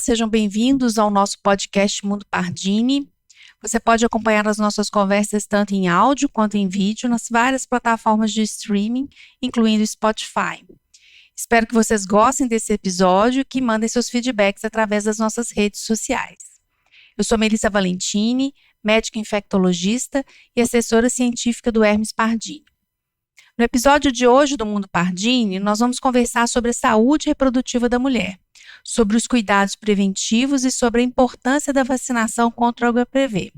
sejam bem-vindos ao nosso podcast Mundo Pardini. Você pode acompanhar as nossas conversas tanto em áudio quanto em vídeo nas várias plataformas de streaming, incluindo Spotify. Espero que vocês gostem desse episódio e que mandem seus feedbacks através das nossas redes sociais. Eu sou Melissa Valentini, médica infectologista e assessora científica do Hermes Pardini. No episódio de hoje do Mundo Pardini, nós vamos conversar sobre a saúde reprodutiva da mulher, sobre os cuidados preventivos e sobre a importância da vacinação contra o HPV.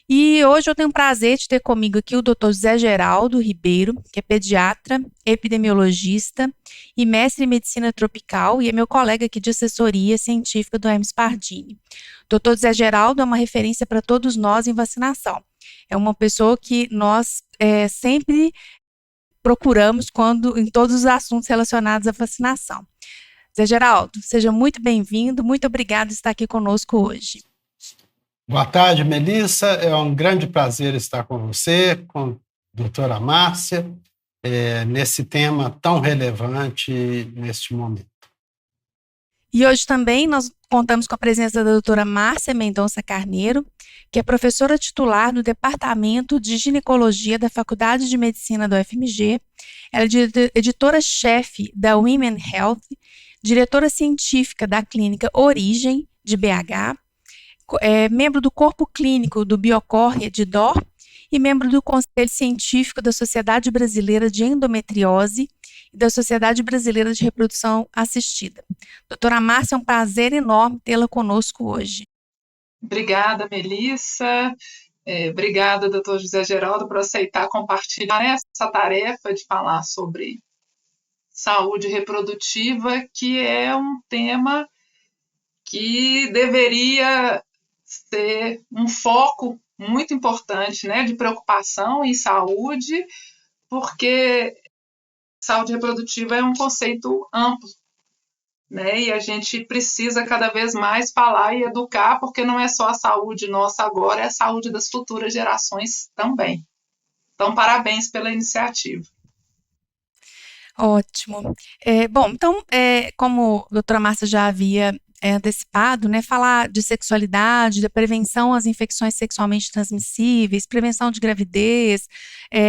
E hoje eu tenho o prazer de ter comigo aqui o Dr. José Geraldo Ribeiro, que é pediatra, epidemiologista e mestre em medicina tropical e é meu colega aqui de assessoria científica do Hermes Pardini. O Dr. José Geraldo é uma referência para todos nós em vacinação. É uma pessoa que nós sempre procuramos em todos os assuntos relacionados à vacinação. Zé Geraldo, seja muito bem-vindo, muito obrigado por estar aqui conosco hoje. Boa tarde, Melissa, é um grande prazer estar com você, com a doutora Márcia, nesse tema tão relevante neste momento. E hoje também nós contamos com a presença da doutora Márcia Mendonça Carneiro, que é professora titular do Departamento de Ginecologia da Faculdade de Medicina do UFMG, ela é editora-chefe da Women Health, diretora científica da Clínica Origem, de BH, membro do Corpo Clínico do Biocorre de DOR e membro do Conselho Científico da Sociedade Brasileira de Endometriose e da Sociedade Brasileira de Reprodução Assistida. Doutora Márcia, é um prazer enorme tê-la conosco hoje. Obrigada, Melissa. Obrigada, doutor José Geraldo, por aceitar compartilhar essa tarefa de falar sobre saúde reprodutiva, que é um tema que deveria ser um foco muito importante, né, de preocupação em saúde, porque saúde reprodutiva é um conceito amplo, né, e a gente precisa cada vez mais falar e educar, porque não é só a saúde nossa agora, é a saúde das futuras gerações também. Então, parabéns pela iniciativa. Ótimo. Como a doutora Márcia já havia antecipado, né, falar de sexualidade, da prevenção às infecções sexualmente transmissíveis, prevenção de gravidez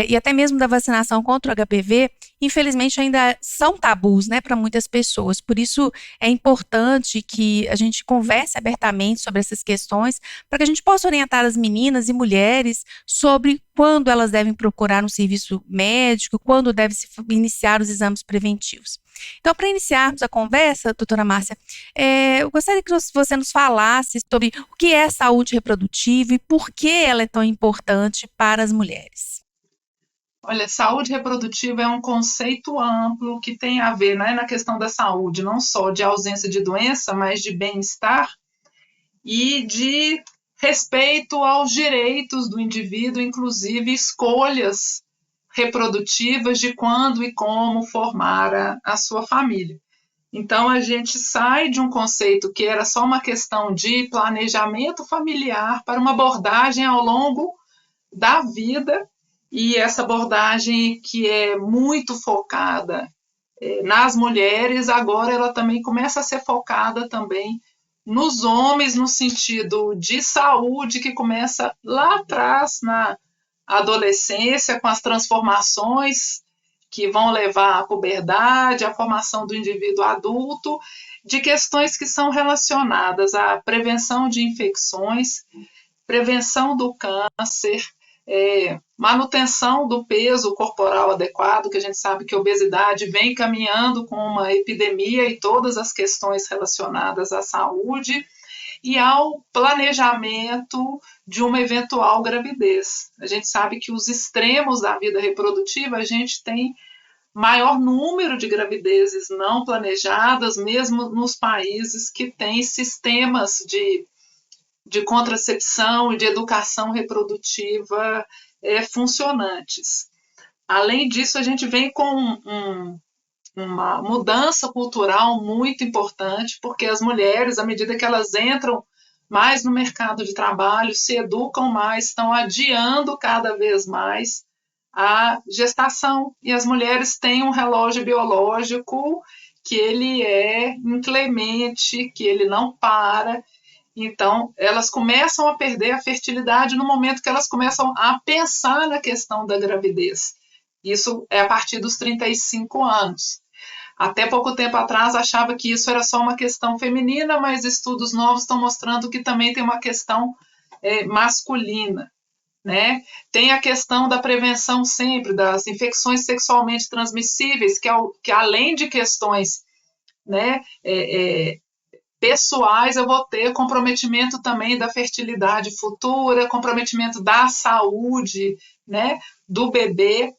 e até mesmo da vacinação contra o HPV, infelizmente ainda são tabus, né, para muitas pessoas. Por isso é importante que a gente converse abertamente sobre essas questões, para que a gente possa orientar as meninas e mulheres sobre quando elas devem procurar um serviço médico, quando deve se iniciar os exames preventivos. Então, para iniciarmos a conversa, doutora Márcia, eu gostaria que você nos falasse sobre o que é saúde reprodutiva e por que ela é tão importante para as mulheres. Olha, saúde reprodutiva é um conceito amplo que tem a ver, né, na questão da saúde, não só de ausência de doença, mas de bem-estar e de respeito aos direitos do indivíduo, inclusive escolhas reprodutivas de quando e como formar a sua família. Então, a gente sai de um conceito que era só uma questão de planejamento familiar para uma abordagem ao longo da vida, e essa abordagem que é muito focada nas mulheres, agora ela também começa a ser focada também nos homens, no sentido de saúde, que começa lá atrás, na adolescência, com as transformações que vão levar à puberdade, à formação do indivíduo adulto, de questões que são relacionadas à prevenção de infecções, prevenção do câncer, manutenção do peso corporal adequado, que a gente sabe que a obesidade vem caminhando com uma epidemia e todas as questões relacionadas à saúde, e ao planejamento de uma eventual gravidez. A gente sabe que os extremos da vida reprodutiva, a gente tem maior número de gravidezes não planejadas, mesmo nos países que têm sistemas de contracepção e de educação reprodutiva funcionantes. Além disso, a gente vem com uma mudança cultural muito importante, porque as mulheres, à medida que elas entram mais no mercado de trabalho, se educam mais, estão adiando cada vez mais a gestação, e as mulheres têm um relógio biológico que ele é inclemente, que ele não para. Então, elas começam a perder a fertilidade no momento que elas começam a pensar na questão da gravidez. Isso é a partir dos 35 anos. Até pouco tempo atrás achava que isso era só uma questão feminina, mas estudos novos estão mostrando que também tem uma questão masculina. Né? Tem a questão da prevenção sempre das infecções sexualmente transmissíveis, que além de questões, né, pessoais, eu vou ter comprometimento também da fertilidade futura, comprometimento da saúde, né, do bebê.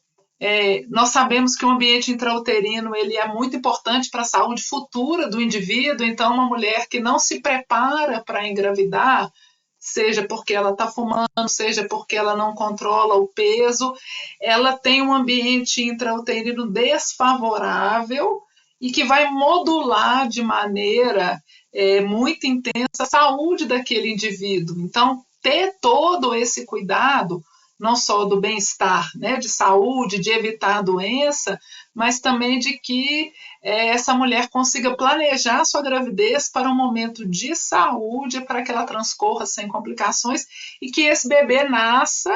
Nós sabemos que o ambiente intrauterino ele é muito importante para a saúde futura do indivíduo, então uma mulher que não se prepara para engravidar, seja porque ela está fumando, seja porque ela não controla o peso, ela tem um ambiente intrauterino desfavorável e que vai modular de maneira muito intensa a saúde daquele indivíduo. Então, ter todo esse cuidado, não só do bem-estar, né, de saúde, de evitar a doença, mas também de que essa mulher consiga planejar sua gravidez para um momento de saúde, para que ela transcorra sem complicações e que esse bebê nasça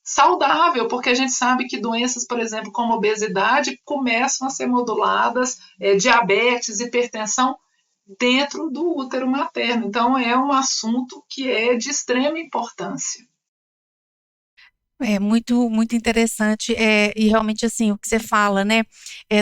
saudável, porque a gente sabe que doenças, por exemplo, como obesidade, começam a ser moduladas, diabetes, hipertensão, dentro do útero materno. Então, é um assunto que é de extrema importância. É muito, muito interessante, e realmente assim, o que você fala, né,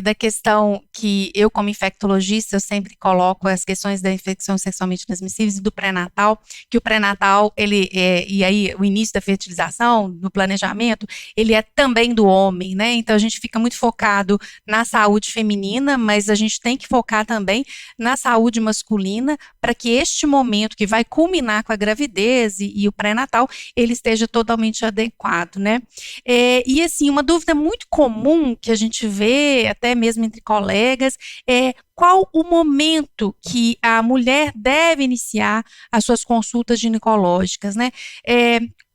da questão que eu como infectologista, eu sempre coloco as questões da infecção sexualmente transmissíveis e do pré-natal, que o pré-natal, e aí o início da fertilização, do planejamento, ele é também do homem, né, então a gente fica muito focado na saúde feminina, mas a gente tem que focar também na saúde masculina, para que este momento que vai culminar com a gravidez e o pré-natal, ele esteja totalmente adequado. Né? E assim, uma dúvida muito comum que a gente vê, até mesmo entre colegas, é qual o momento que a mulher deve iniciar as suas consultas ginecológicas, né?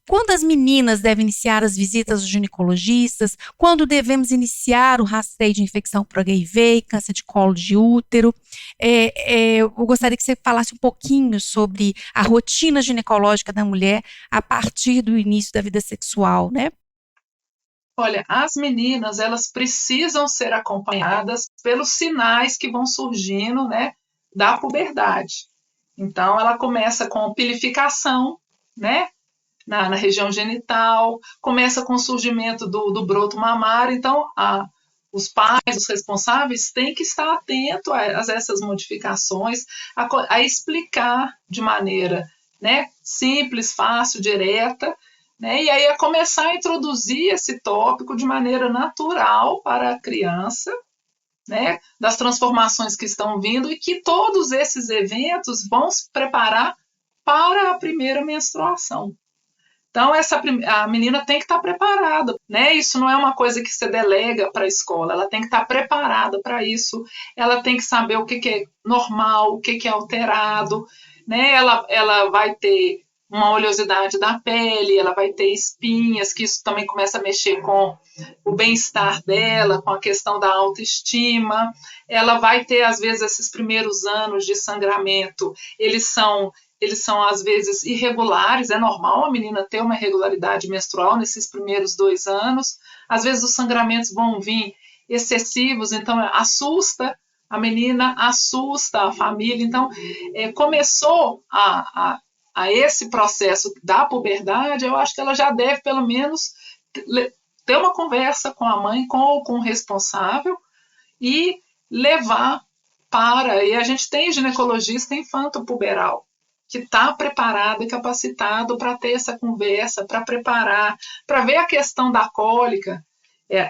Quando as meninas devem iniciar as visitas aos ginecologistas, quando devemos iniciar o rastreio de infecção por HIV, câncer de colo de útero. Eu gostaria que você falasse um pouquinho sobre a rotina ginecológica da mulher a partir do início da vida sexual, né? Olha, as meninas, elas precisam ser acompanhadas pelos sinais que vão surgindo, né, da puberdade. Então, ela começa com pilificação, né, na região genital, começa com o surgimento do broto mamário. Então, os pais, os responsáveis, têm que estar atentos a essas modificações, a explicar de maneira, né, simples, fácil, direta, né, e aí a começar a introduzir esse tópico de maneira natural para a criança, né, das transformações que estão vindo e que todos esses eventos vão se preparar para a primeira menstruação. Então, a menina tem que estar preparada, né? Isso não é uma coisa que você delega para a escola, ela tem que estar preparada para isso, ela tem que saber o que é normal, o que é alterado, né? Ela vai ter uma oleosidade da pele, ela vai ter espinhas, que isso também começa a mexer com o bem-estar dela, com a questão da autoestima. Ela vai ter, às vezes, esses primeiros anos de sangramento, eles são às vezes irregulares, é normal a menina ter uma irregularidade menstrual nesses primeiros 2 anos, às vezes os sangramentos vão vir excessivos, então assusta a menina, assusta a família, então começou a esse processo da puberdade, eu acho que ela já deve pelo menos ter uma conversa com a mãe, com o responsável e levar e a gente tem ginecologista infanto-puberal, que está preparado e capacitado para ter essa conversa, para preparar, para ver a questão da cólica.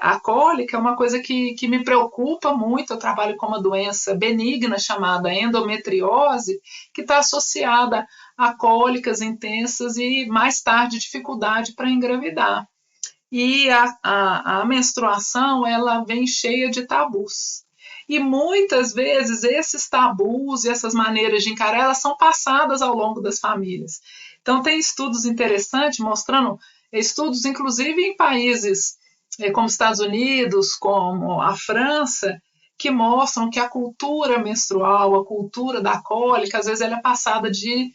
A cólica é uma coisa que me preocupa muito. Eu trabalho com uma doença benigna chamada endometriose, que está associada a cólicas intensas e, mais tarde, dificuldade para engravidar. E a menstruação, ela vem cheia de tabus. E muitas vezes esses tabus e essas maneiras de encarar, elas são passadas ao longo das famílias. Então tem estudos interessantes mostrando, estudos inclusive em países como Estados Unidos, como a França, que mostram que a cultura menstrual, a cultura da cólica, às vezes ela é passada de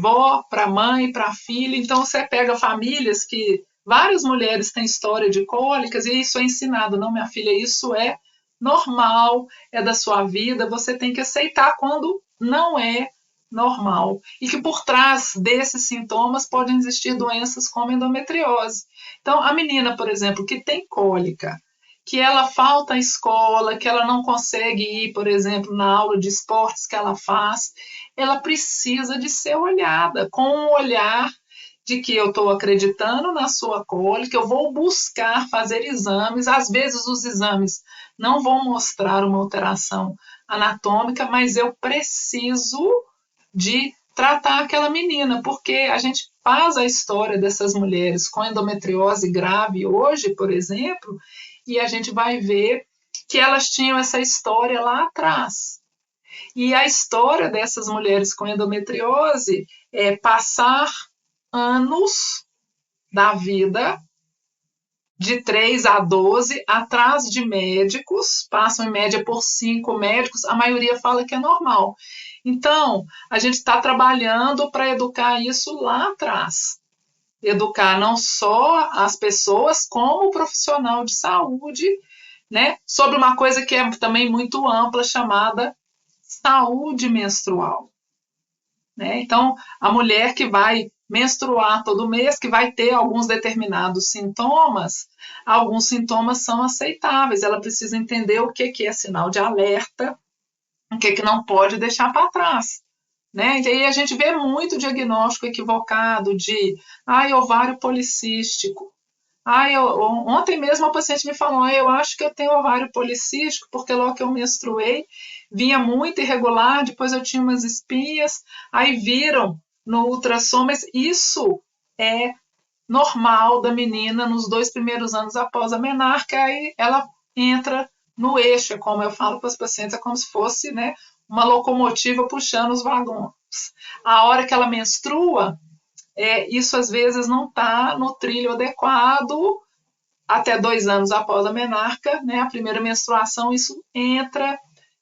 vó para mãe, para filha. Então você pega famílias que várias mulheres têm história de cólicas e isso é ensinado. Não, minha filha, isso é normal, é da sua vida, você tem que aceitar quando não é normal. E que por trás desses sintomas podem existir doenças como endometriose. Então, a menina, por exemplo, que tem cólica, que ela falta à escola, que ela não consegue ir, por exemplo, na aula de esportes que ela faz, ela precisa de ser olhada com um olhar de que eu estou acreditando na sua cólica, eu vou buscar fazer exames, às vezes os exames não vão mostrar uma alteração anatômica, mas eu preciso de tratar aquela menina, porque a gente faz a história dessas mulheres com endometriose grave hoje, por exemplo, e a gente vai ver que elas tinham essa história lá atrás. E a história dessas mulheres com endometriose é passar anos da vida, de 3 a 12, atrás de médicos, passam em média por 5 médicos, a maioria fala que é normal. Então, a gente está trabalhando para educar isso lá atrás. Educar não só as pessoas, como o profissional de saúde, né, sobre uma coisa que é também muito ampla, chamada saúde menstrual. Né? Então, a mulher que vai menstruar todo mês, que vai ter alguns determinados sintomas, alguns sintomas são aceitáveis, ela precisa entender o que é sinal de alerta, o que não pode deixar para trás. Né? E aí a gente vê muito diagnóstico equivocado de ovário policístico. Ontem mesmo a paciente me falou, eu acho que eu tenho ovário policístico, porque logo que eu menstruei, vinha muito irregular, depois eu tinha umas espinhas, aí viram no ultrassom, mas isso é normal da menina nos 2 primeiros anos após a menarca, aí ela entra no eixo, como eu falo para os pacientes, é como se fosse, né, uma locomotiva puxando os vagões. A hora que ela menstrua, isso às vezes não está no trilho adequado, até 2 anos após a menarca, né, a primeira menstruação, isso entra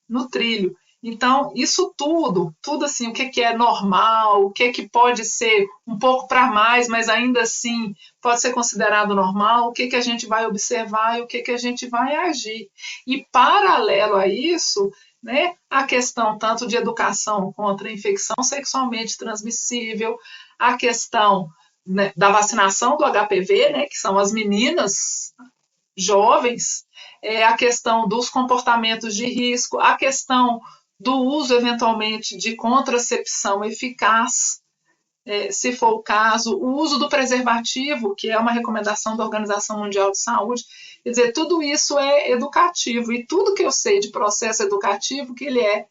no trilho. Então, isso tudo assim, o que é normal, o que pode ser um pouco para mais, mas ainda assim pode ser considerado normal, o que a gente vai observar e o que a gente vai agir. E, paralelo a isso, né, a questão tanto de educação contra a infecção sexualmente transmissível, a questão, né, da vacinação do HPV, né, que são as meninas jovens, a questão dos comportamentos de risco, a questão do uso, eventualmente, de contracepção eficaz, se for o caso, o uso do preservativo, que é uma recomendação da Organização Mundial de Saúde. Quer dizer, tudo isso é educativo, e tudo que eu sei de processo educativo, que ele é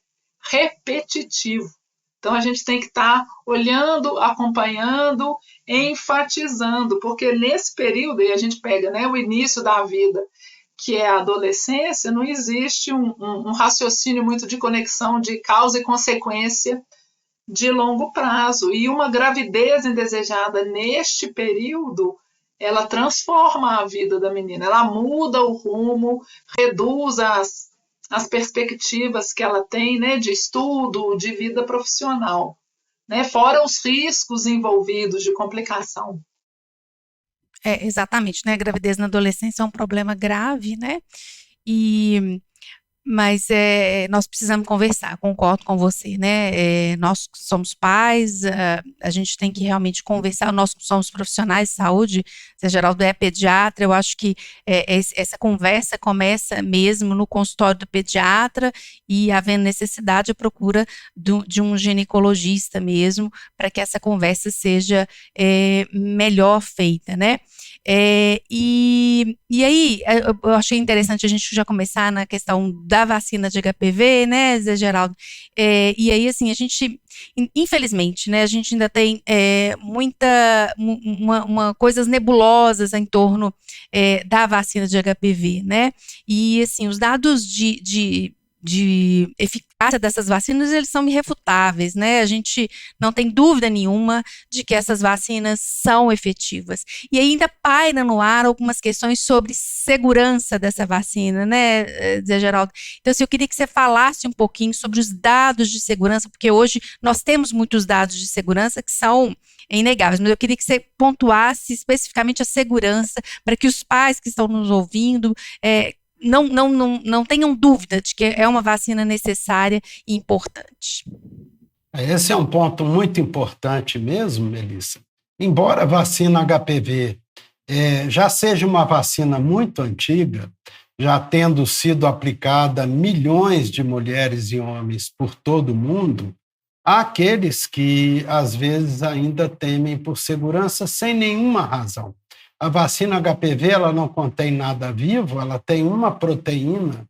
repetitivo. Então, a gente tem que estar olhando, acompanhando, enfatizando, porque nesse período, e a gente pega, né, o início da vida, que é a adolescência, não existe um raciocínio muito de conexão de causa e consequência de longo prazo. E uma gravidez indesejada neste período, ela transforma a vida da menina, ela muda o rumo, reduz as perspectivas que ela tem, né, de estudo, de vida profissional, né, fora os riscos envolvidos de complicação. Exatamente, né? A gravidez na adolescência é um problema grave, né? Mas nós precisamos conversar, concordo com você, né? Nós somos pais, a gente tem que realmente conversar, nós somos profissionais de saúde, Zé Geraldo é pediatra, eu acho que essa conversa começa mesmo no consultório do pediatra e, havendo necessidade, a procura de um ginecologista mesmo, para que essa conversa seja melhor feita, né? E aí, eu achei interessante a gente já começar na questão da vacina de HPV, né, Zé Geraldo? E aí, assim, a gente, infelizmente, né, a gente ainda tem coisas nebulosas em torno da vacina de HPV, né? E, assim, os dados de eficácia dessas vacinas, eles são irrefutáveis, né? A gente não tem dúvida nenhuma de que essas vacinas são efetivas. E ainda paira no ar algumas questões sobre segurança dessa vacina, né, Zé Geraldo? Então, assim, eu queria que você falasse um pouquinho sobre os dados de segurança, porque hoje nós temos muitos dados de segurança que são inegáveis, mas eu queria que você pontuasse especificamente a segurança para que os pais que estão nos ouvindo não tenham dúvida de que é uma vacina necessária e importante. Esse é um ponto muito importante mesmo, Melissa. Embora a vacina HPV já seja uma vacina muito antiga, já tendo sido aplicada a milhões de mulheres e homens por todo o mundo, há aqueles que, às vezes, ainda temem por segurança sem nenhuma razão. A vacina HPV ela não contém nada vivo, ela tem uma proteína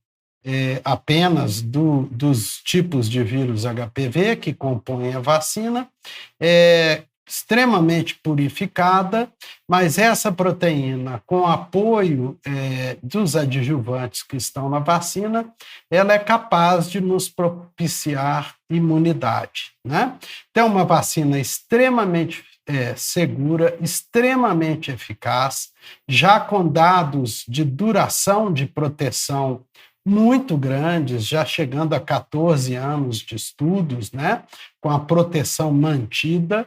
apenas dos tipos de vírus HPV que compõem a vacina, extremamente purificada, mas essa proteína, com apoio dos adjuvantes que estão na vacina, ela é capaz de nos propiciar imunidade, né? Então, uma vacina extremamente segura, extremamente eficaz, já com dados de duração de proteção muito grandes, já chegando a 14 anos de estudos, né, com a proteção mantida,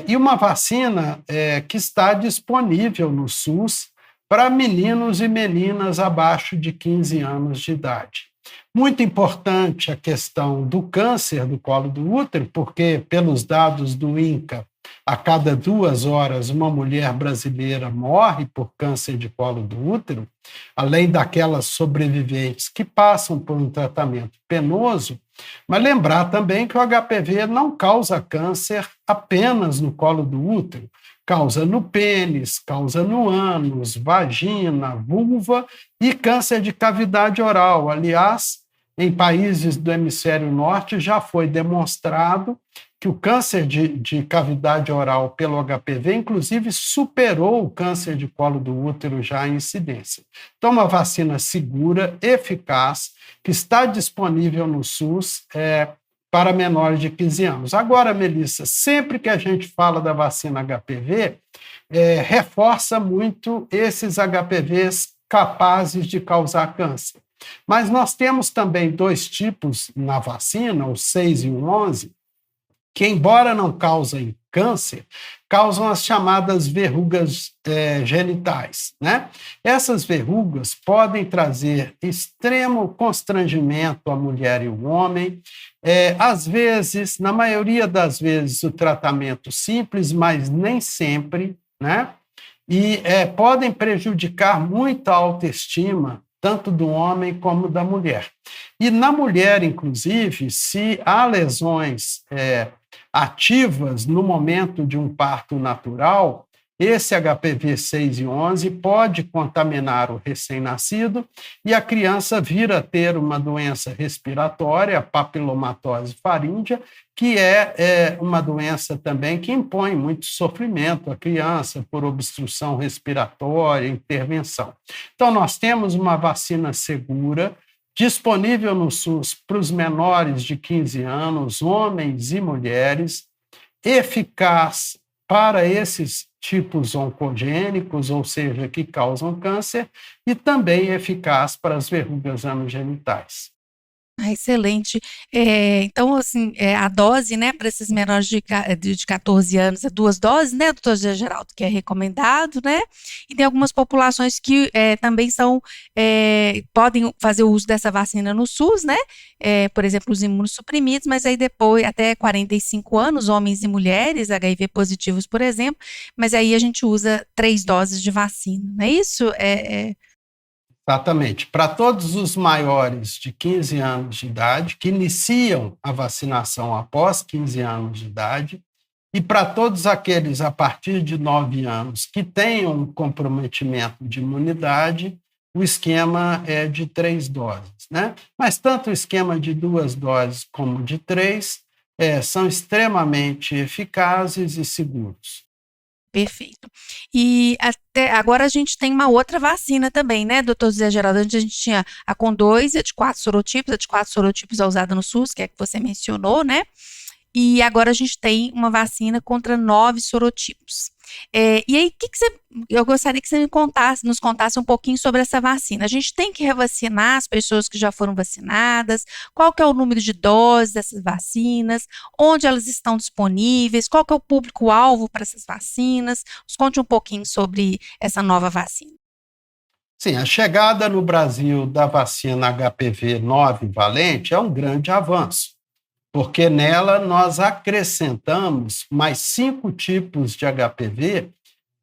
e uma vacina que está disponível no SUS para meninos e meninas abaixo de 15 anos de idade. Muito importante a questão do câncer do colo do útero, porque, pelos dados do INCA, a cada 2 horas uma mulher brasileira morre por câncer de colo do útero, além daquelas sobreviventes que passam por um tratamento penoso, mas lembrar também que o HPV não causa câncer apenas no colo do útero, causa no pênis, causa no ânus, vagina, vulva e câncer de cavidade oral. Aliás, em países do hemisfério norte já foi demonstrado que o câncer de cavidade oral pelo HPV, inclusive, superou o câncer de colo do útero já em incidência. Então, uma vacina segura, eficaz, que está disponível no SUS para menores de 15 anos. Agora, Melissa, sempre que a gente fala da vacina HPV, reforça muito esses HPVs capazes de causar câncer. Mas nós temos também 2 tipos na vacina, o 6 e o 11, que, embora não causem câncer, causam as chamadas verrugas genitais, né? Essas verrugas podem trazer extremo constrangimento à mulher e ao homem. Às vezes, na maioria das vezes, o tratamento simples, mas nem sempre, né? E podem prejudicar muito a autoestima, tanto do homem como da mulher. E na mulher, inclusive, se há lesões ativas no momento de um parto natural, esse HPV 6 e 11 pode contaminar o recém-nascido e a criança vir a ter uma doença respiratória, a papilomatose faríngea, que é uma doença também que impõe muito sofrimento à criança por obstrução respiratória, intervenção. Então, nós temos uma vacina segura, disponível no SUS para os menores de 15 anos, homens e mulheres, eficaz para esses tipos oncogênicos, ou seja, que causam câncer, e também eficaz para as verrugas anogenitais. Excelente. Então, assim, a dose, né, para esses menores de 14 anos é 2 doses, né, doutor Zé Geraldo, que é recomendado, né? E tem algumas populações que também podem fazer o uso dessa vacina no SUS, né? Por exemplo, os imunossuprimidos, mas aí depois, até 45 anos, homens e mulheres, HIV positivos, por exemplo, mas aí a gente usa 3 doses de vacina, não é isso? Exatamente. Para todos os maiores de 15 anos de idade, que iniciam a vacinação após 15 anos de idade, e para todos aqueles a partir de 9 anos que tenham um comprometimento de imunidade, o esquema é de 3 doses, né? Mas tanto o esquema de 2 doses como de 3 são extremamente eficazes e seguros. Perfeito. E até agora a gente tem uma outra vacina também, né, doutor Zé Geraldo? Antes a gente tinha a com 2 e a de 4 sorotipos. A de 4 sorotipos é usada no SUS, que é a que você mencionou, né? E agora a gente tem uma vacina contra 9 sorotipos. E aí, eu gostaria que você nos contasse um pouquinho sobre essa vacina. A gente tem que revacinar as pessoas que já foram vacinadas? Qual que é o número de doses dessas vacinas? Onde elas estão disponíveis? Qual que é o público-alvo para essas vacinas? Nos conte um pouquinho sobre essa nova vacina. Sim, a chegada no Brasil da vacina HPV-9 valente é um grande avanço, porque nela nós acrescentamos mais 5 tipos de HPV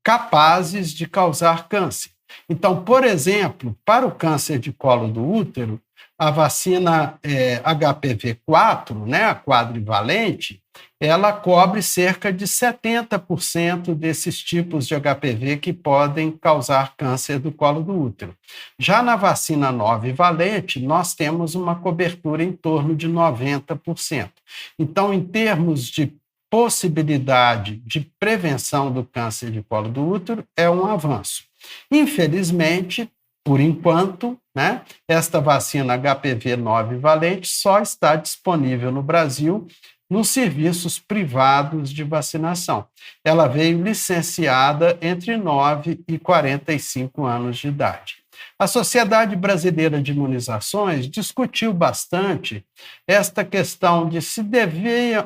capazes de causar câncer. Então, por exemplo, para o câncer de colo do útero, a vacina HPV-4, né, a quadrivalente, ela cobre cerca de 70% desses tipos de HPV que podem causar câncer do colo do útero. Já na vacina 9 valente, nós temos uma cobertura em torno de 90%. Então, em termos de possibilidade de prevenção do câncer de colo do útero, é um avanço. Infelizmente, por enquanto, né, esta vacina HPV-9 valente só está disponível no Brasil nos serviços privados de vacinação. Ela veio licenciada entre 9 e 45 anos de idade. A Sociedade Brasileira de Imunizações discutiu bastante esta questão de se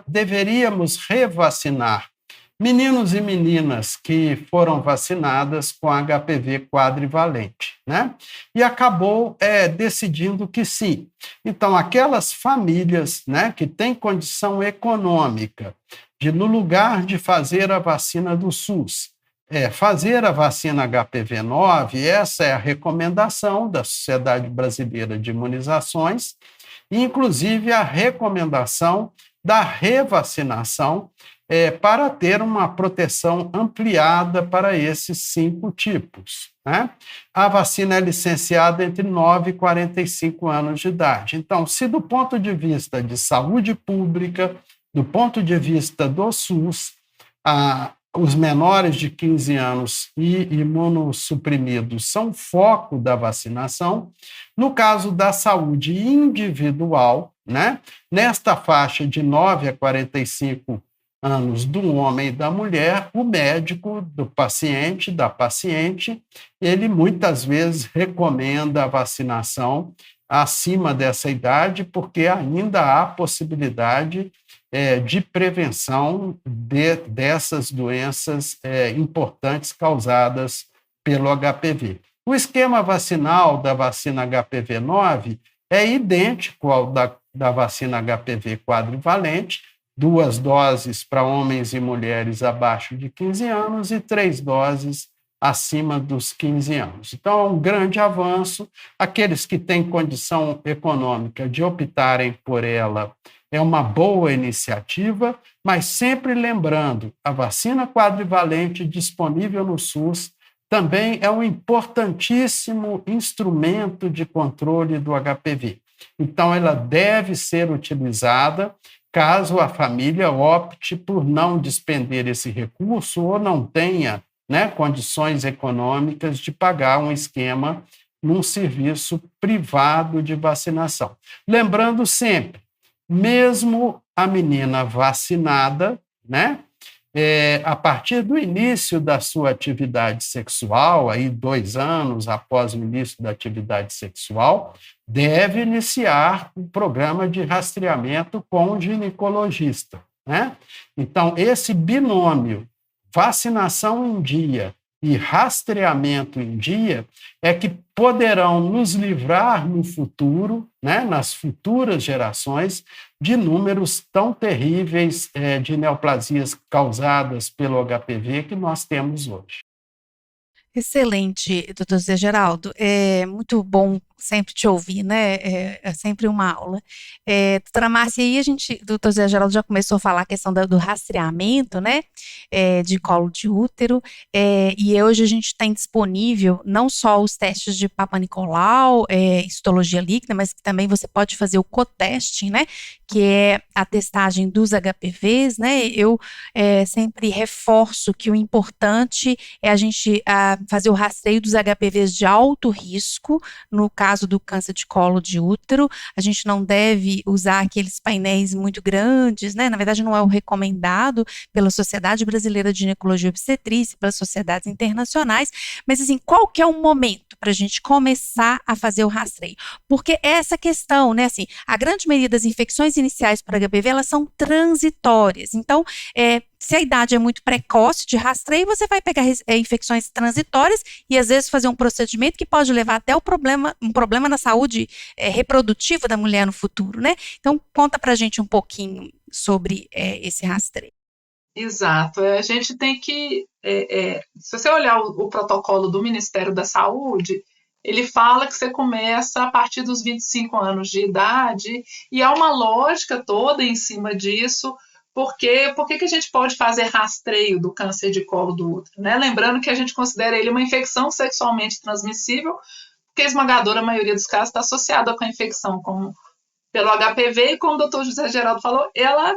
deveríamos revacinar meninos e meninas que foram vacinadas com HPV quadrivalente, né? E acabou decidindo que sim. Então, aquelas famílias, né, que têm condição econômica de, no lugar de fazer a vacina do SUS, fazer a vacina HPV-9, essa é a recomendação da Sociedade Brasileira de Imunizações, e inclusive a recomendação da revacinação para ter uma proteção ampliada para esses 5 tipos, né? A vacina é licenciada entre 9 e 45 anos de idade. Então, se do ponto de vista de saúde pública, do ponto de vista do SUS, os menores de 15 anos e imunossuprimidos são foco da vacinação, no caso da saúde individual, né? Nesta faixa de 9 a 45 anos do homem e da mulher, o médico do paciente, da paciente, ele muitas vezes recomenda a vacinação acima dessa idade, porque ainda há possibilidade de prevenção dessas doenças importantes causadas pelo HPV. O esquema vacinal da vacina HPV-9 é idêntico ao da vacina HPV quadrivalente, 2 doses para homens e mulheres abaixo de 15 anos e 3 doses acima dos 15 anos. Então, é um grande avanço. Aqueles que têm condição econômica de optarem por ela, é uma boa iniciativa, mas sempre lembrando, a vacina quadrivalente disponível no SUS também é um importantíssimo instrumento de controle do HPV. Então, ela deve ser utilizada caso a família opte por não despender esse recurso ou não tenha, né, condições econômicas de pagar um esquema num serviço privado de vacinação. Lembrando sempre, mesmo a menina vacinada, né, a partir do início da sua atividade sexual, aí 2 anos após o início da atividade sexual, deve iniciar um programa de rastreamento com o ginecologista, né? Então, esse binômio, vacinação em dia e rastreamento em dia, é que poderão nos livrar no futuro, né, nas futuras gerações, de números tão terríveis de neoplasias causadas pelo HPV que nós temos hoje. Excelente, doutor Zé Geraldo. É muito bom sempre te ouvir, né? É sempre uma aula. Doutora Márcia, aí doutor Zé Geraldo já começou a falar a questão do rastreamento, né? De colo de útero. E hoje a gente tem disponível não só os testes de Papa Nicolau, histologia líquida, mas que também você pode fazer o co-testing, né? Que é a testagem dos HPVs, né? Eu sempre reforço que o importante é a gente fazer o rastreio dos HPVs de alto risco, no caso do câncer de colo de útero. A gente não deve usar aqueles painéis muito grandes, né? Na verdade, não é o recomendado pela Sociedade Brasileira de Ginecologia e Obstetrícia, pelas sociedades internacionais, mas assim, qual que é o momento para a gente começar a fazer o rastreio? Porque essa questão, né, assim, a grande maioria das infecções iniciais por HPV, elas são transitórias. Então, se a idade é muito precoce de rastreio, você vai pegar infecções transitórias e às vezes fazer um procedimento que pode levar até um problema na saúde reprodutiva da mulher no futuro, né? Então, conta pra gente um pouquinho sobre esse rastreio. Exato. A gente tem que, se você olhar o protocolo do Ministério da Saúde, ele fala que você começa a partir dos 25 anos de idade, e há uma lógica toda em cima disso. Por que a gente pode fazer rastreio do câncer de colo do útero, né? Lembrando que a gente considera ele uma infecção sexualmente transmissível, porque a esmagadora maioria dos casos está associada com a infecção pelo HPV, e como o doutor José Geraldo falou, ela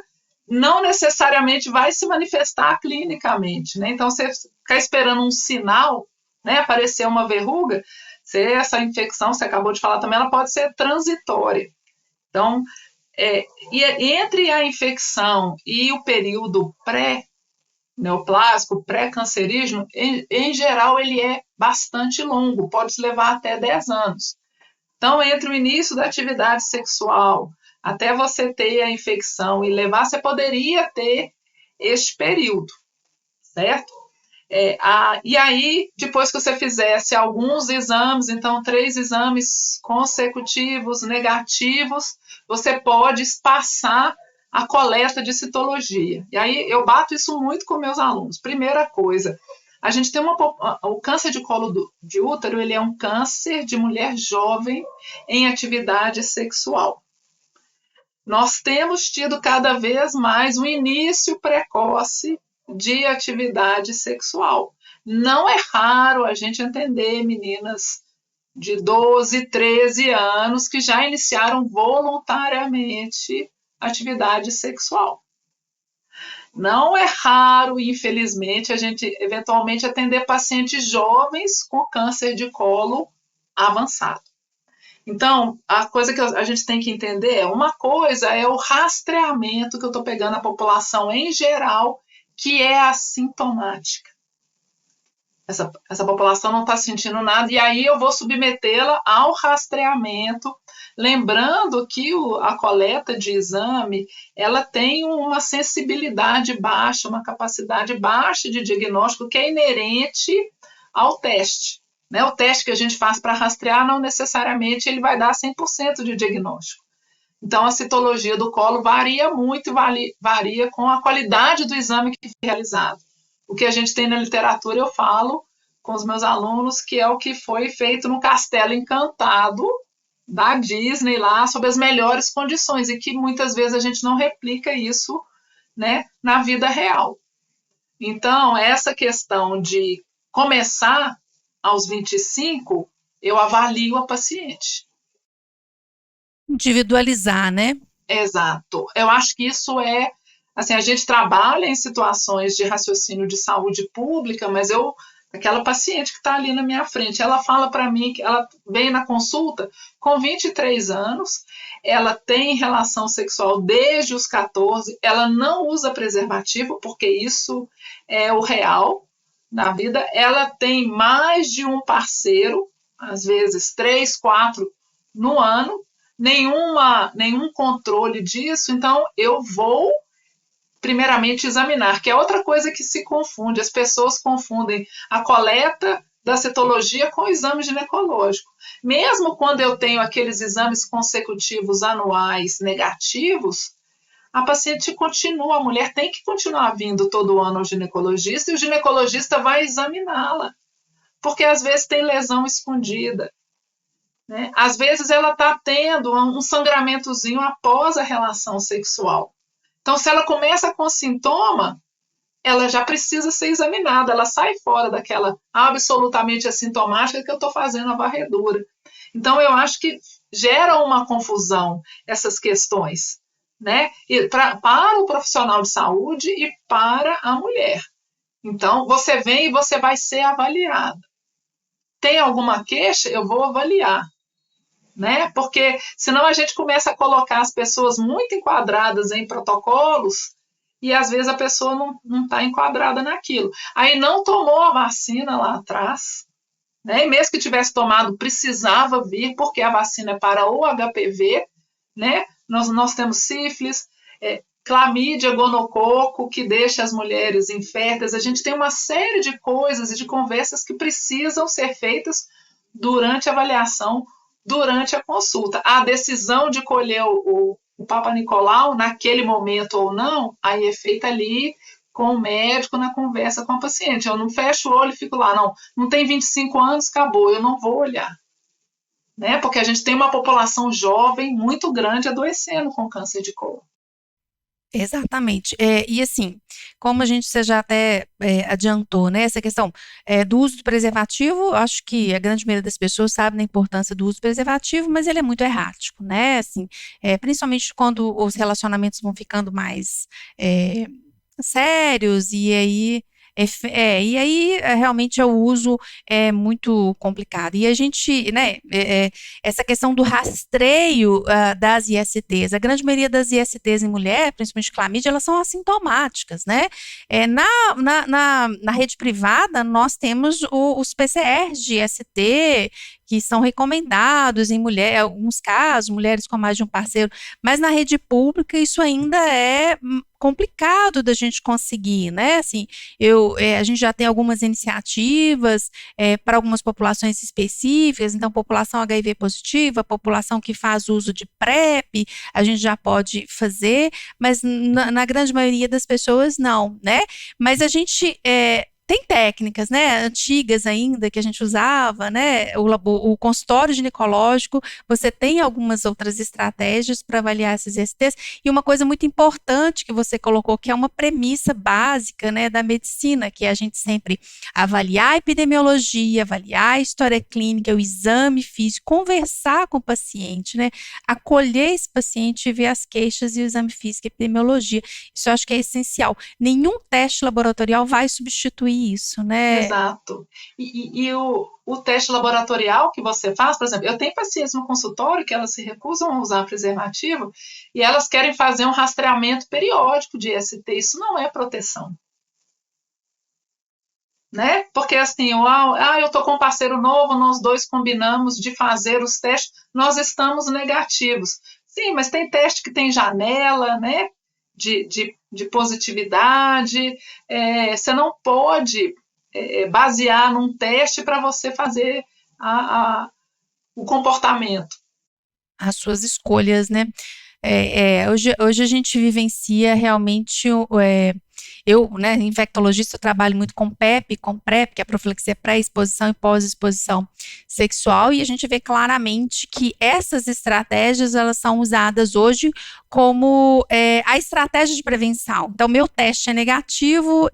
não necessariamente vai se manifestar clinicamente, né? Então, você ficar esperando um sinal, né, aparecer uma verruga, essa infecção, você acabou de falar também, ela pode ser transitória. Então, e entre a infecção e o período pré-neoplásico, pré-cancerígeno, em geral, ele é bastante longo, pode levar até 10 anos. Então, entre o início da atividade sexual até você ter a infecção e levar, você poderia ter este período, certo? E aí, depois que você fizesse alguns exames, então 3 exames consecutivos negativos, você pode espaçar a coleta de citologia. E aí eu bato isso muito com meus alunos. Primeira coisa, a gente tem o câncer de colo de útero, ele é um câncer de mulher jovem em atividade sexual. Nós temos tido cada vez mais um início precoce de atividade sexual. Não é raro a gente entender meninas de 12, 13 anos que já iniciaram voluntariamente atividade sexual. Não é raro, infelizmente, a gente eventualmente atender pacientes jovens com câncer de colo avançado. Então, a coisa que a gente tem que entender uma coisa é o rastreamento que eu estou pegando a população em geral, que é assintomática. Essa população não está sentindo nada, e aí eu vou submetê-la ao rastreamento, lembrando que a coleta de exame, ela tem uma sensibilidade baixa, uma capacidade baixa de diagnóstico que é inerente ao teste. Né? O teste que a gente faz para rastrear, não necessariamente ele vai dar 100% de diagnóstico. Então, a citologia do colo varia muito, varia com a qualidade do exame que foi realizado. O que a gente tem na literatura, eu falo com os meus alunos, que é o que foi feito no Castelo Encantado da Disney lá, sob as melhores condições, e que muitas vezes a gente não replica isso, né, na vida real. Então, essa questão de começar aos 25, eu avalio a paciente. Individualizar, né? Exato. Eu acho que isso assim, a gente trabalha em situações de raciocínio de saúde pública, mas aquela paciente que está ali na minha frente, ela fala para mim que ela vem na consulta com 23 anos, ela tem relação sexual desde os 14, ela não usa preservativo, porque isso é o real na vida, ela tem mais de um parceiro, às vezes 3, 4 no ano, nenhum controle disso, então eu vou primeiramente examinar, que é outra coisa que se confunde, as pessoas confundem a coleta da citologia com o exame ginecológico. Mesmo quando eu tenho aqueles exames consecutivos anuais negativos, a paciente continua, a mulher tem que continuar vindo todo ano ao ginecologista e o ginecologista vai examiná-la porque às vezes tem lesão escondida, né? Às vezes ela está tendo um sangramentozinho após a relação sexual. Então, se ela começa com sintoma, ela já precisa ser examinada, ela sai fora daquela absolutamente assintomática que eu estou fazendo a varredura. Então, eu acho que gera uma confusão essas questões, né? Para o profissional de saúde e para a mulher. Então, você vem e você vai ser avaliada. Tem alguma queixa? Eu vou avaliar. Né? Porque senão a gente começa a colocar as pessoas muito enquadradas em protocolos e às vezes a pessoa não está enquadrada naquilo. Aí não tomou a vacina lá atrás, né? E mesmo que tivesse tomado, precisava vir, porque a vacina é para o HPV, né? Nós temos sífilis, clamídia, gonococo, que deixa as mulheres inférteis. A gente tem uma série de coisas e de conversas que precisam ser feitas durante a avaliação, durante a consulta. A decisão de colher o Papa Nicolau naquele momento ou não, aí é feita ali com o médico na conversa com a paciente. Eu não fecho o olho e fico lá, não tem 25 anos, acabou, eu não vou olhar. Né? Porque a gente tem uma população jovem muito grande adoecendo com câncer de colo. Exatamente. E assim, como você já até adiantou, né, essa questão do uso do preservativo, acho que a grande maioria das pessoas sabe da importância do uso do preservativo, mas ele é muito errático, né, assim, principalmente quando os relacionamentos vão ficando mais sérios, e aí realmente o uso é muito complicado. E a gente, né, essa questão do rastreio das ISTs, a grande maioria das ISTs em mulher, principalmente clamídia, elas são assintomáticas, né? Na rede privada, nós temos os PCRs de IST, que são recomendados em mulher, em alguns casos, mulheres com mais de um parceiro, mas na rede pública isso ainda é complicado da gente conseguir, né? Assim, a gente já tem algumas iniciativas para algumas populações específicas, então população HIV positiva, população que faz uso de PrEP, a gente já pode fazer, mas na grande maioria das pessoas não, né? Mas a gente tem técnicas, né, antigas ainda que a gente usava, né, o consultório ginecológico, você tem algumas outras estratégias para avaliar esses ISTs, e uma coisa muito importante que você colocou, que é uma premissa básica, né, da medicina, que é a gente sempre avaliar a epidemiologia, avaliar a história clínica, o exame físico, conversar com o paciente, né, acolher esse paciente e ver as queixas e o exame físico e epidemiologia. Isso eu acho que é essencial. Nenhum teste laboratorial vai substituir isso, né? Exato. E o teste laboratorial que você faz, por exemplo, eu tenho pacientes no consultório que elas se recusam a usar preservativo e elas querem fazer um rastreamento periódico de IST. Isso não é proteção. Né? Porque assim, eu estou com um parceiro novo, nós dois combinamos de fazer os testes, nós estamos negativos. Sim, mas tem teste que tem janela, né? De positividade, você não pode basear num teste para você fazer o comportamento. As suas escolhas, né? Hoje a gente vivencia realmente eu, né, infectologista, eu trabalho muito com PEP, com PrEP, que é a profilaxia pré-exposição e pós-exposição sexual, e a gente vê claramente que essas estratégias, elas são usadas hoje como a estratégia de prevenção. Então, meu teste é negativo,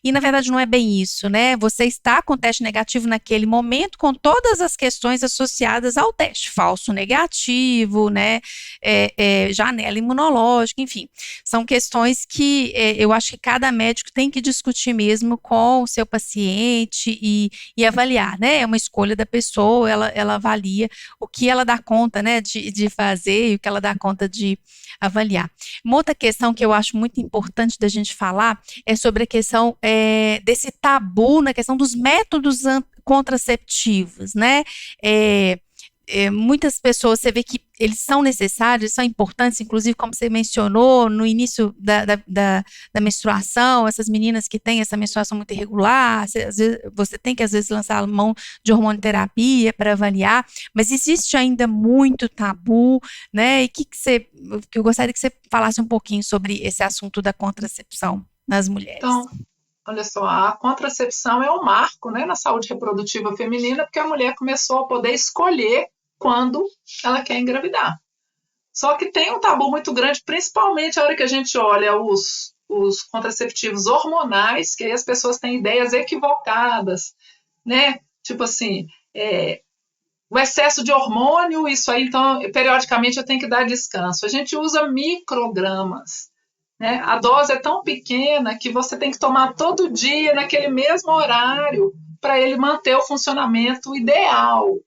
e na verdade não é bem isso, né? Você está com o teste negativo naquele momento, com todas as questões associadas ao teste, falso negativo, né? Janela imunológica, enfim, são questões que eu acho que cada médico tem que discutir mesmo com o seu paciente e avaliar, né? É uma escolha da pessoa, ela avalia o que ela dá conta, né, de fazer e o que ela dá conta de avaliar. Uma outra questão que eu acho muito importante da gente falar é sobre a questão desse tabu na questão dos métodos contraceptivos, né? Muitas pessoas, você vê que eles são necessários, são importantes, inclusive como você mencionou no início da menstruação, essas meninas que têm essa menstruação muito irregular, às vezes, você tem que às vezes lançar a mão de hormonoterapia para avaliar, mas existe ainda muito tabu, né, e que eu gostaria que você falasse um pouquinho sobre esse assunto da contracepção nas mulheres. Então, Olha só, a contracepção é um marco, né, na saúde reprodutiva feminina, porque a mulher começou a poder escolher quando ela quer engravidar. Só que tem um tabu muito grande, principalmente a hora que a gente olha os contraceptivos hormonais, que aí as pessoas têm ideias equivocadas, né? Tipo assim, o excesso de hormônio, isso aí, então, periodicamente eu tenho que dar descanso. A gente usa microgramas, né? A dose é tão pequena que você tem que tomar todo dia, naquele mesmo horário, para ele manter o funcionamento ideal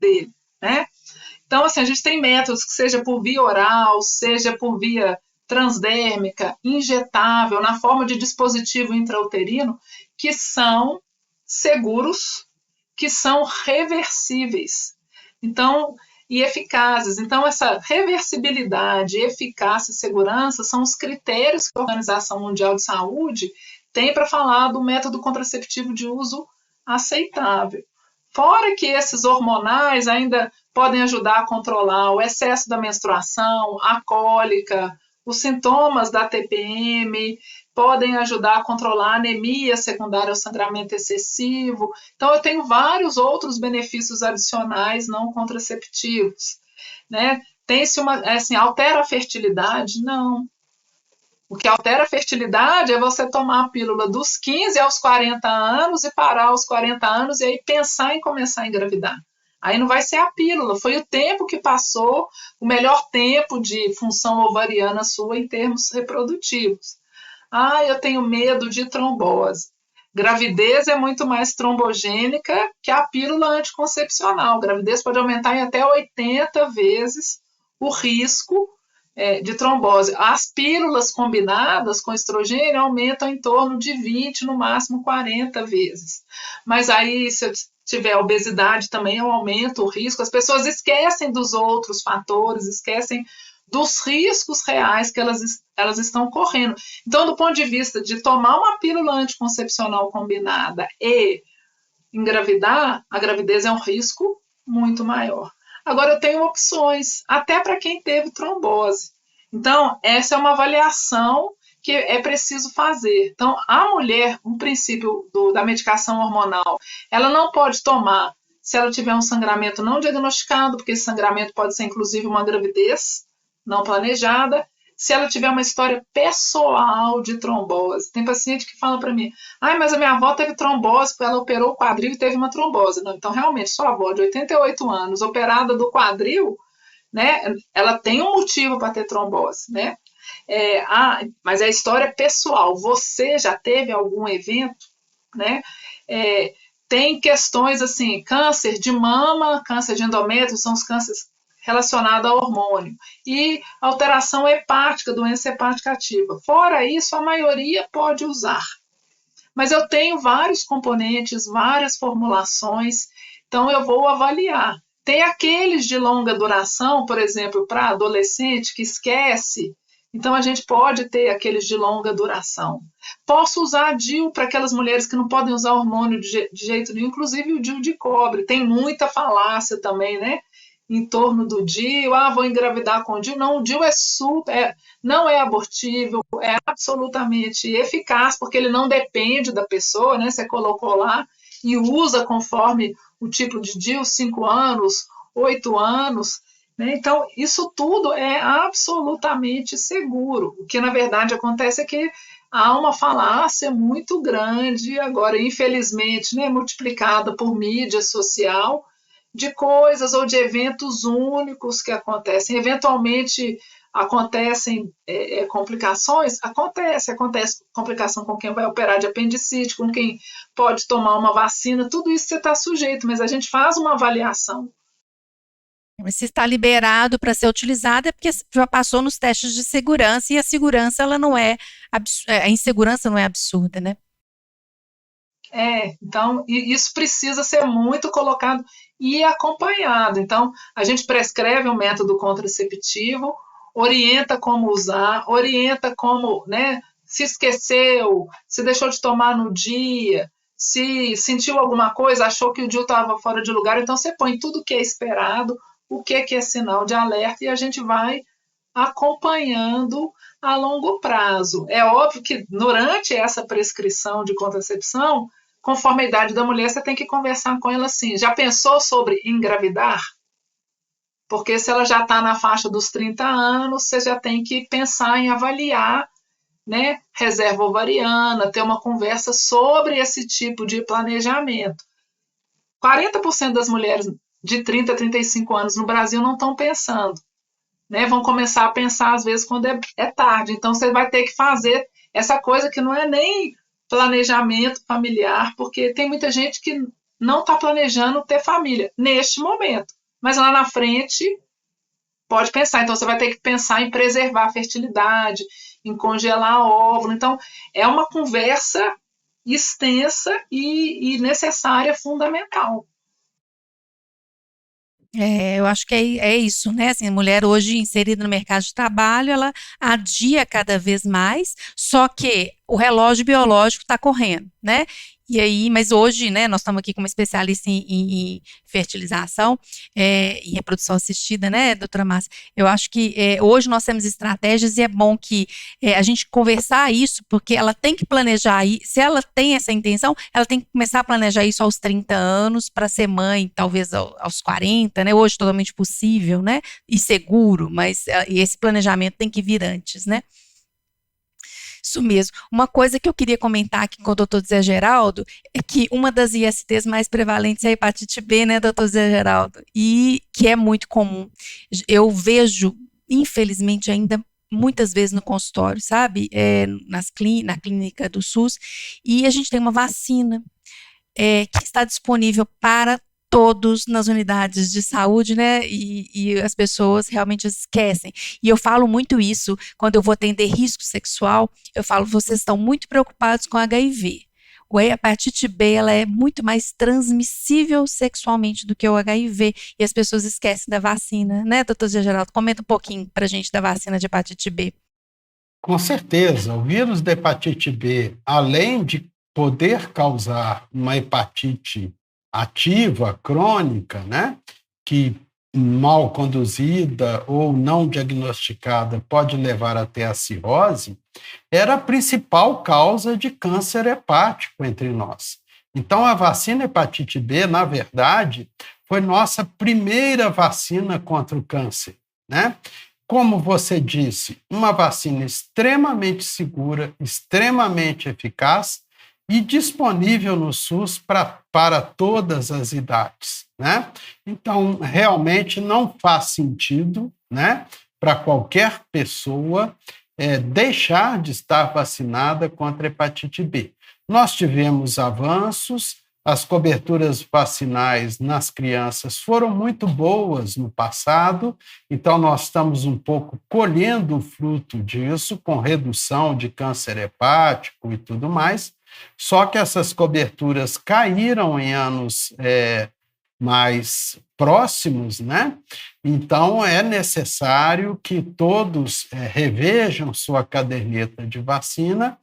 dele, né? Então, assim, a gente tem métodos que seja por via oral, seja por via transdérmica, injetável, na forma de dispositivo intrauterino, que são seguros, que são reversíveis. Então, e eficazes. Então, essa reversibilidade, eficácia e segurança são os critérios que a Organização Mundial de Saúde tem para falar do método contraceptivo de uso aceitável. Fora que esses hormonais ainda podem ajudar a controlar o excesso da menstruação, a cólica, os sintomas da TPM, podem ajudar a controlar a anemia secundária ao sangramento excessivo. Então, eu tenho vários outros benefícios adicionais não contraceptivos, né? Tem-se assim, altera a fertilidade? Não. O que altera a fertilidade é você tomar a pílula dos 15 aos 40 anos e parar aos 40 anos e aí pensar em começar a engravidar. Aí não vai ser a pílula, foi o tempo que passou, o melhor tempo de função ovariana sua em termos reprodutivos. Eu tenho medo de trombose. Gravidez é muito mais trombogênica que a pílula anticoncepcional. Gravidez pode aumentar em até 80 vezes o risco de trombose. As pílulas combinadas com estrogênio aumentam em torno de 20, no máximo 40 vezes. Mas aí, se eu tiver obesidade, também eu aumento o risco. As pessoas esquecem dos outros fatores, esquecem dos riscos reais que elas estão correndo. Então, do ponto de vista de tomar uma pílula anticoncepcional combinada e engravidar, a gravidez é um risco muito maior. Agora, eu tenho opções, até para quem teve trombose. Então, essa é uma avaliação que é preciso fazer. Então, a mulher, um princípio da medicação hormonal, ela não pode tomar se ela tiver um sangramento não diagnosticado, porque esse sangramento pode ser, inclusive, uma gravidez não planejada, se ela tiver uma história pessoal de trombose. Tem paciente que fala para mim, mas a minha avó teve trombose, porque ela operou o quadril e teve uma trombose. Não, então, realmente, sua avó de 88 anos, operada do quadril, né, ela tem um motivo para ter trombose, né? Mas a história é pessoal. Você já teve algum evento, né? Tem questões assim, câncer de mama, câncer de endométrio, são os cânceres relacionado ao hormônio, e alteração hepática, doença hepática ativa. Fora isso, a maioria pode usar. Mas eu tenho vários componentes, várias formulações, então eu vou avaliar. Tem aqueles de longa duração, por exemplo, para adolescente que esquece, então a gente pode ter aqueles de longa duração. Posso usar DIU para aquelas mulheres que não podem usar hormônio de jeito nenhum, inclusive o DIU de cobre. Tem muita falácia também, né? Em torno do DIU, vou engravidar com o DIU. Não, o DIU não é abortível, é absolutamente eficaz, porque ele não depende da pessoa, né? Você colocou lá e usa conforme o tipo de DIU, 5 anos, 8 anos, né? Então, isso tudo é absolutamente seguro. O que, na verdade, acontece é que há uma falácia muito grande, agora, infelizmente, né, multiplicada por mídia social, de coisas ou de eventos únicos que acontecem. Eventualmente acontecem complicações? Acontece complicação com quem vai operar de apendicite, com quem pode tomar uma vacina, tudo isso você está sujeito, mas a gente faz uma avaliação. Se está liberado para ser utilizado é porque já passou nos testes de segurança e a segurança ela não é a insegurança não é absurda, né? Então, isso precisa ser muito colocado e acompanhado. Então, a gente prescreve um método contraceptivo, orienta como usar, orienta como, né, se esqueceu, se deixou de tomar no dia, se sentiu alguma coisa, achou que o DIU estava fora de lugar, então você põe tudo que é esperado, o que é sinal de alerta, e a gente vai acompanhando a longo prazo. É óbvio que durante essa prescrição de contracepção, conforme a idade da mulher, você tem que conversar com ela assim. Já pensou sobre engravidar? Porque se ela já está na faixa dos 30 anos, você já tem que pensar em avaliar, né, reserva ovariana, ter uma conversa sobre esse tipo de planejamento. 40% das mulheres de 30 a 35 anos no Brasil não estão pensando, né? Vão começar a pensar, às vezes, quando é tarde. Então, você vai ter que fazer essa coisa que não é nem planejamento familiar, porque tem muita gente que não está planejando ter família neste momento, mas lá na frente pode pensar. Então, você vai ter que pensar em preservar a fertilidade, em congelar óvulo. Então, é uma conversa extensa e necessária, fundamental. Eu acho que é isso, né? Assim, a mulher hoje inserida no mercado de trabalho, ela adia cada vez mais, só que o relógio biológico está correndo, né? E aí, mas hoje, né, nós estamos aqui com uma especialista em fertilização, em reprodução assistida, né, doutora Márcia? Eu acho que hoje nós temos estratégias e é bom que a gente conversar isso, porque ela tem que planejar, se ela tem essa intenção, ela tem que começar a planejar isso aos 30 anos, para ser mãe, talvez aos 40, né, hoje totalmente possível, né, e seguro, mas esse planejamento tem que vir antes, né? Isso mesmo. Uma coisa que eu queria comentar aqui com o doutor Zé Geraldo é que uma das ISTs mais prevalentes é a hepatite B, né, doutor Zé Geraldo? E que é muito comum. Eu vejo, infelizmente, ainda muitas vezes no consultório, sabe? Na clínica do SUS. E a gente tem uma vacina que está disponível para todos nas unidades de saúde, né? E as pessoas realmente esquecem. E eu falo muito isso quando eu vou atender risco sexual. Eu falo, vocês estão muito preocupados com HIV. A hepatite B, ela é muito mais transmissível sexualmente do que o HIV, e as pessoas esquecem da vacina, né, doutor Zé Geraldo? Comenta um pouquinho para a gente da vacina de hepatite B. Com certeza, o vírus da hepatite B, além de poder causar uma hepatite ativa, crônica, né, que mal conduzida ou não diagnosticada pode levar até a cirrose, era a principal causa de câncer hepático entre nós. Então, a vacina hepatite B, na verdade, foi nossa primeira vacina contra o câncer, né? Como você disse, uma vacina extremamente segura, extremamente eficaz e disponível no SUS para todas as idades, né? Então, realmente não faz sentido, né, para qualquer pessoa deixar de estar vacinada contra a hepatite B. Nós tivemos avanços, as coberturas vacinais nas crianças foram muito boas no passado, então nós estamos um pouco colhendo o fruto disso, com redução de câncer hepático e tudo mais, só que essas coberturas caíram em anos mais próximos, né? Então é necessário que todos revejam sua caderneta de vacina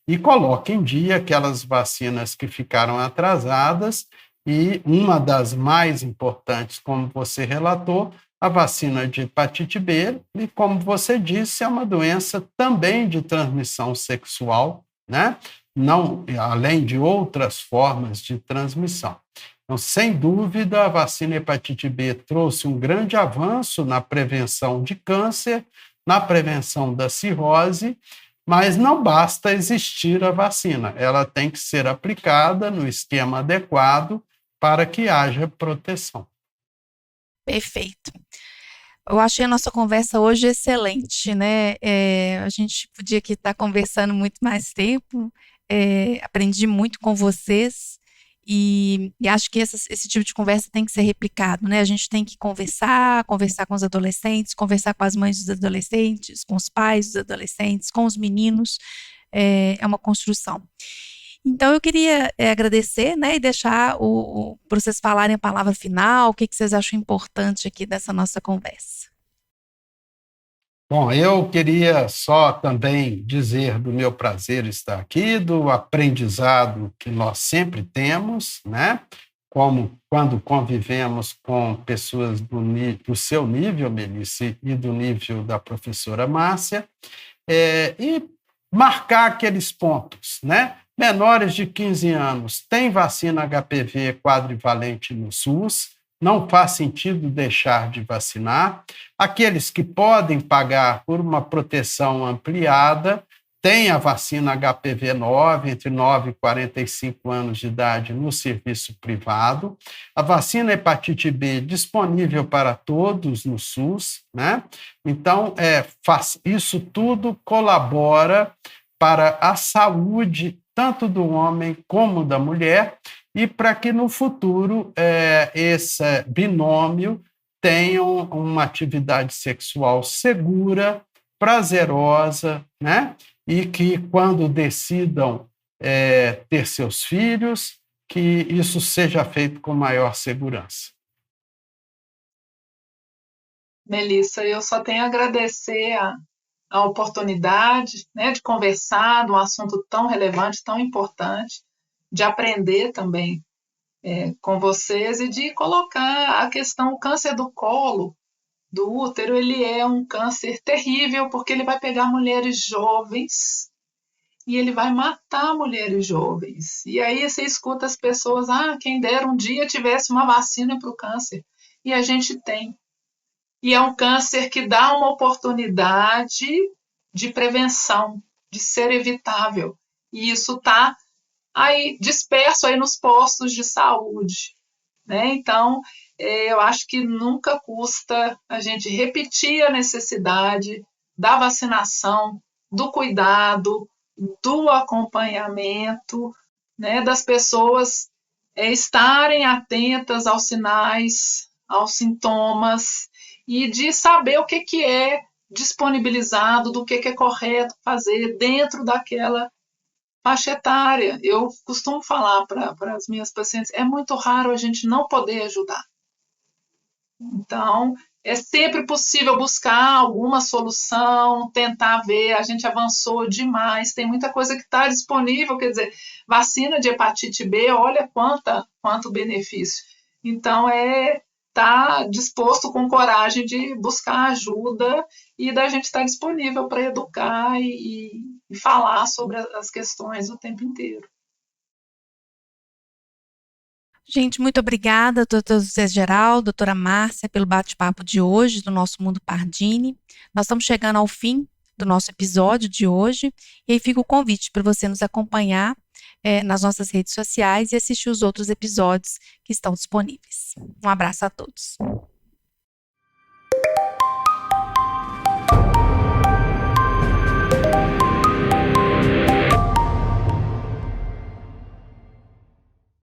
e coloquem em dia aquelas vacinas que ficaram atrasadas, e uma das mais importantes, como você relatou, a vacina de hepatite B, e como você disse, é uma doença também de transmissão sexual, né? Não, além de outras formas de transmissão. Então, sem dúvida, a vacina hepatite B trouxe um grande avanço na prevenção de câncer, na prevenção da cirrose, mas não basta existir a vacina, ela tem que ser aplicada no esquema adequado para que haja proteção. Perfeito. Eu achei a nossa conversa hoje excelente, né? A gente podia aqui estar conversando muito mais tempo, aprendi muito com vocês. E acho que esse tipo de conversa tem que ser replicado, né? A gente tem que conversar com os adolescentes, conversar com as mães dos adolescentes, com os pais dos adolescentes, com os meninos. É uma construção. Então, eu queria agradecer, né, e deixar para vocês falarem a palavra final, o que vocês acham importante aqui dessa nossa conversa. Bom, eu queria só também dizer do meu prazer estar aqui, do aprendizado que nós sempre temos, né? Como quando convivemos com pessoas do seu nível, Melissa, e do nível da professora Márcia. e marcar aqueles pontos, né? Menores de 15 anos têm vacina HPV quadrivalente no SUS, não faz sentido deixar de vacinar. Aqueles que podem pagar por uma proteção ampliada têm a vacina HPV-9 entre 9 e 45 anos de idade no serviço privado. A vacina hepatite B disponível para todos no SUS, né? Então, isso tudo colabora para a saúde tanto do homem como da mulher, e para que no futuro esse binômio tenha uma atividade sexual segura, prazerosa, né? E que quando decidam ter seus filhos, que isso seja feito com maior segurança. Melissa, eu só tenho a agradecer a oportunidade, né, de conversar de um assunto tão relevante, tão importante, de aprender também com vocês e de colocar a questão, o câncer do colo, do útero, ele é um câncer terrível porque ele vai pegar mulheres jovens e ele vai matar mulheres jovens. E aí você escuta as pessoas, quem dera um dia tivesse uma vacina para o câncer. E a gente tem. E é um câncer que dá uma oportunidade de prevenção, de ser evitável. E isso está aí disperso aí nos postos de saúde, né? Então, eu acho que nunca custa a gente repetir a necessidade da vacinação, do cuidado, do acompanhamento, né? Das pessoas estarem atentas aos sinais, aos sintomas, e de saber o que é disponibilizado, do que é correto fazer dentro daquela faixa etária. Eu costumo falar para as minhas pacientes, é muito raro a gente não poder ajudar. Então, é sempre possível buscar alguma solução, tentar ver, a gente avançou demais, tem muita coisa que está disponível, quer dizer, vacina de hepatite B, olha quanto benefício. Então, tá disposto com coragem de buscar ajuda e da gente estar disponível para educar e falar sobre as questões o tempo inteiro. Gente, muito obrigada, doutor José Geraldo, doutora Márcia, pelo bate-papo de hoje do nosso Mundo Pardini. Nós estamos chegando ao fim do nosso episódio de hoje, e aí fica o convite para você nos acompanhar nas nossas redes sociais e assistir os outros episódios que estão disponíveis. Um abraço a todos.